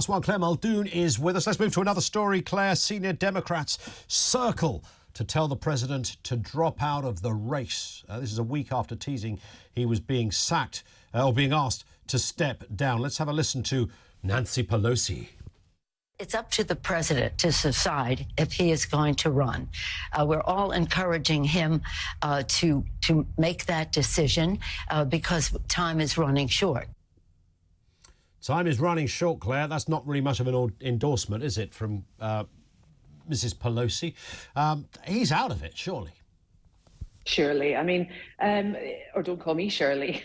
Past One. Claire Muldoon is with us. Let's move to another story. Claire, senior Democrats circle to tell the president to drop out of the race. This is a week after teasing he was being sacked or being asked to step down. Let's have a listen to Nancy Pelosi. It's up to the president to decide if he is going to run. We're all encouraging him to make that decision because time is running short. Time is running short, Claire. That's not really much of an endorsement, is it, from Mrs. Pelosi? He's out of it, surely. Surely. I mean, or don't call me Shirley.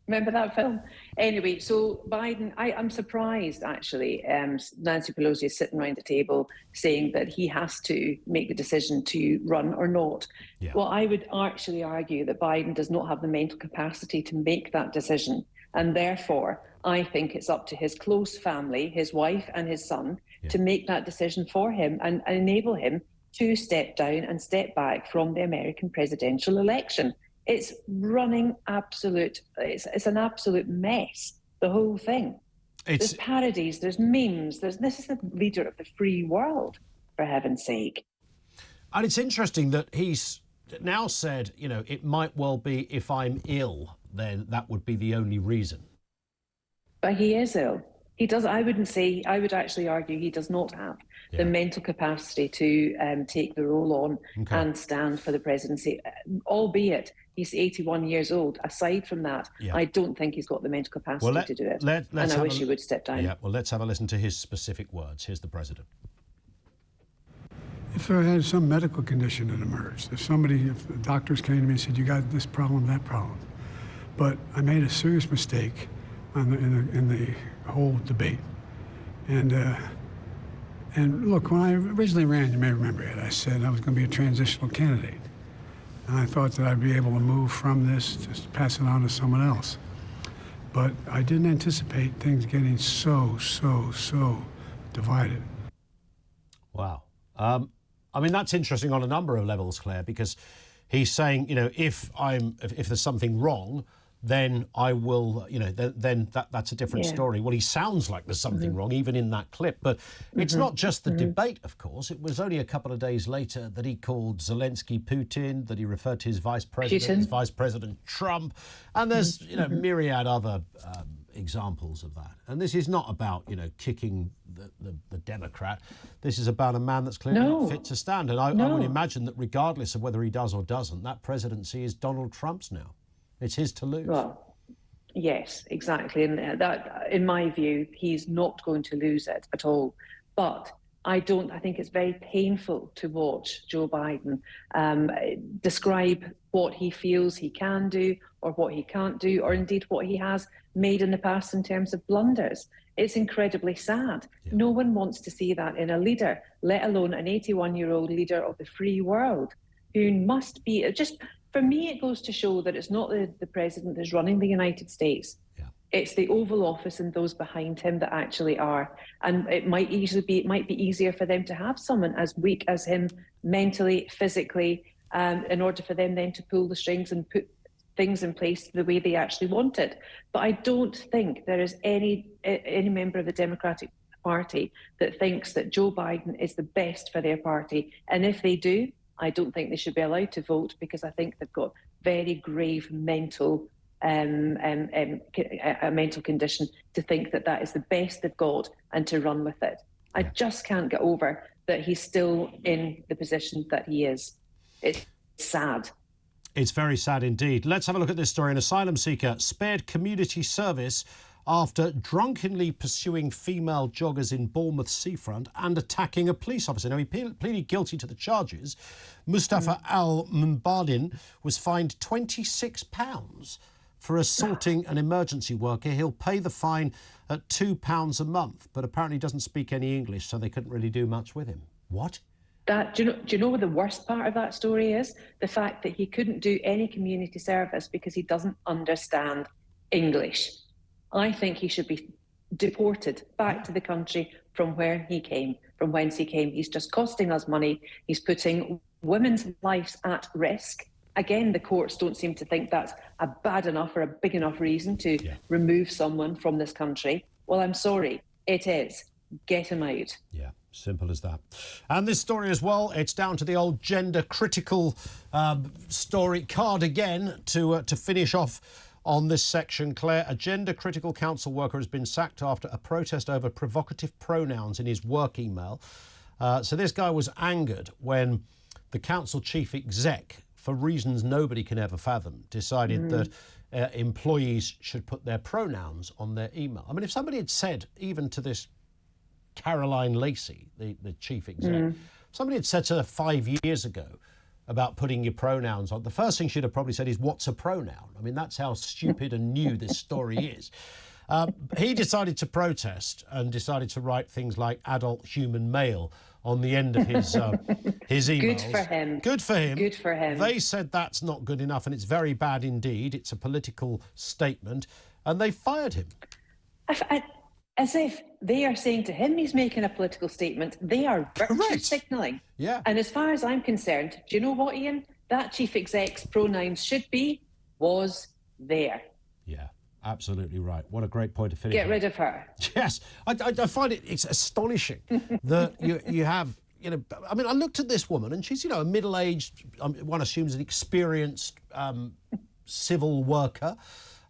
Remember that film? Anyway, so Biden, I'm surprised, actually. Nancy Pelosi is sitting around the table saying that he has to make the decision to run or not. Yeah. Well, I would actually argue that Biden does not have the mental capacity to make that decision. And therefore, I think it's up to his close family, his wife and his son, to make that decision for him and enable him to step down and step back from the American presidential election. It's running it's an absolute mess, the whole thing. There's parodies, there's memes, this is the leader of the free world, for heaven's sake. And it's interesting that he's now said, you know, it might well be if I'm ill, then that would be the only reason. But he is ill. He does. I would actually argue he does not have the mental capacity to take the role on and stand for the presidency, albeit he's 81 years old. Aside from that, I don't think he's got the mental capacity to do it. And I wish he would step down. Yeah, well, let's have a listen to his specific words. Here's the president. If I had some medical condition that emerged, if the doctors came to me and said, you got this problem, that problem, but I made a serious mistake in the whole debate. And look, when I originally ran, you may remember it, I said I was going to be a transitional candidate. And I thought that I'd be able to move from this, just pass it on to someone else. But I didn't anticipate things getting so divided. Wow. I mean, that's interesting on a number of levels, Claire, because he's saying, you know, if there's something wrong, then I will, you know, then that's a different story. Well, he sounds like there's something wrong, even in that clip. But it's not just the debate, of course. It was only a couple of days later that he called Zelensky Putin, that he referred to his vice president as Vice President Trump. And there's, you know, myriad other examples of that. And this is not about, you know, kicking the Democrat. This is about a man that's clearly not fit to stand. And I would imagine that regardless of whether he does or doesn't, that presidency is Donald Trump's now. It's his to lose. Well, yes, exactly. And that, in my view, he's not going to lose it at all. But I think it's very painful to watch Joe Biden describe what he feels he can do or what he can't do, or indeed what he has made in the past in terms of blunders. It's incredibly sad. Yeah. No one wants to see that in a leader, let alone an 81-year-old leader of the free world, who must be just... For me, it goes to show that it's not the president that's running the United States. Yeah. It's the Oval Office and those behind him that actually are. And it might be easier for them to have someone as weak as him mentally, physically, in order for them then to pull the strings and put things in place the way they actually want it. But I don't think there is any member of the Democratic Party that thinks that Joe Biden is the best for their party. And if they do, I don't think they should be allowed to vote, because I think they've got very grave mental condition to think that that is the best they've got and to run with it. I just can't get over that he's still in the position that he is. It's sad. It's very sad indeed. Let's have a look at this story. An asylum seeker spared community service after drunkenly pursuing female joggers in Bournemouth seafront and attacking a police officer. Now, he pleaded guilty to the charges. Mustafa Al-Mumbadin was fined £26 for assaulting an emergency worker. He'll pay the fine at £2 a month, but apparently doesn't speak any English, so they couldn't really do much with him. What? Do you know what the worst part of that story is? The fact that he couldn't do any community service because he doesn't understand English. I think he should be deported back to the country from where he came, from whence he came. He's just costing us money. He's putting women's lives at risk. Again, the courts don't seem to think that's a bad enough or a big enough reason to remove someone from this country. Well, I'm sorry, it is. get him out. Yeah, simple as that. And this story as well, it's down to the old gender critical story card again to finish off on this section, Claire. A gender critical council worker has been sacked after a protest over provocative pronouns in his work email. So this guy was angered when the council chief exec, for reasons nobody can ever fathom, decided that employees should put their pronouns on their email. I mean, if somebody had said, even to this Caroline Lacey, the chief exec, somebody had said to her 5 years ago about putting your pronouns on, the first thing she'd have probably said is, what's a pronoun? I mean, that's how stupid and new this story is. He decided to protest and decided to write things like adult human male on the end of his emails. Good for him. Good for him. Good for him. They said that's not good enough and it's very bad indeed. It's a political statement, and they fired him. As if they are saying to him he's making a political statement. They are virtue signalling. Yeah. And as far as I'm concerned, do you know what, Ian? That chief exec's pronouns should be, was, there. Yeah, absolutely right. What a great point to finish. Get rid of her. Yes. I find it's astonishing that you have, you know, I mean, I looked at this woman and she's, you know, a middle-aged, one assumes an experienced civil worker.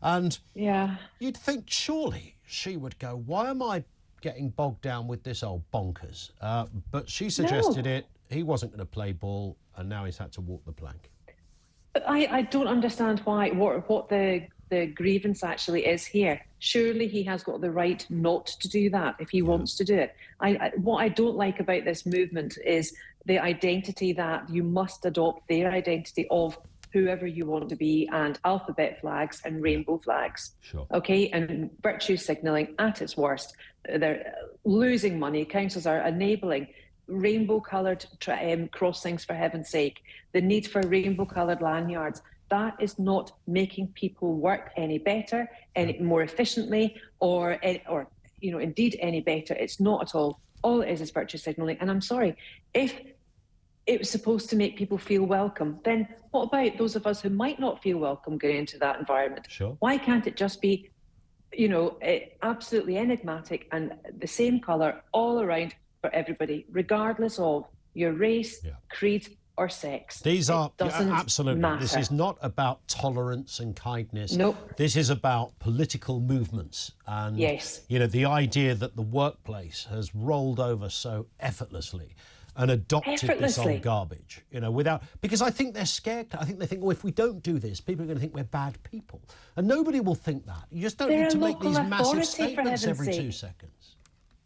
And you'd think surely she would go, why am I getting bogged down with this old bonkers? But she suggested it. He wasn't going to play ball, and now he's had to walk the plank. But I don't understand what the grievance actually is here. Surely he has got the right not to do that if he wants to do it. What I don't like about this movement is the identity that you must adopt their identity of whoever you want to be, and alphabet flags and rainbow flags. Sure. Okay, and virtue signalling at its worst. They're losing money. Councils are enabling rainbow-coloured crossings, for heaven's sake. The need for rainbow-coloured lanyards. That is not making people work any better, any more efficiently, or you know, indeed any better. It's not at all. All it is virtue signalling. And I'm sorry, if it was supposed to make people feel welcome, then what about those of us who might not feel welcome going into that environment? Sure. Why can't it just be, you know, absolutely enigmatic and the same colour all around for everybody, regardless of your race, creed, or sex? These are absolutely matter. This is not about tolerance and kindness. Nope. This is about political movements and you know, the idea that the workplace has rolled over so effortlessly and adopted this old garbage, you know, because I think they're scared. I think they think, well, if we don't do this, people are going to think we're bad people. And nobody will think that. You just don't need to make these massive statements every 2 seconds.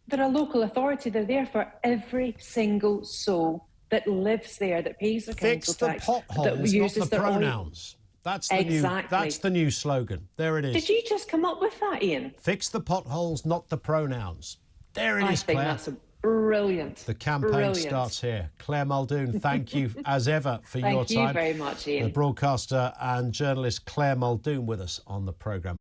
They're a local authority. They're there for every single soul that lives there, that pays their council tax. Fix the potholes, not the pronouns. That's the new slogan. There it is. Did you just come up with that, Ian? Fix the potholes, not the pronouns. There it is, Claire. I think that's brilliant. The campaign starts here. Claire Muldoon, thank you as ever for your time. Thank you very much, Ian. The broadcaster and journalist Claire Muldoon with us on the programme.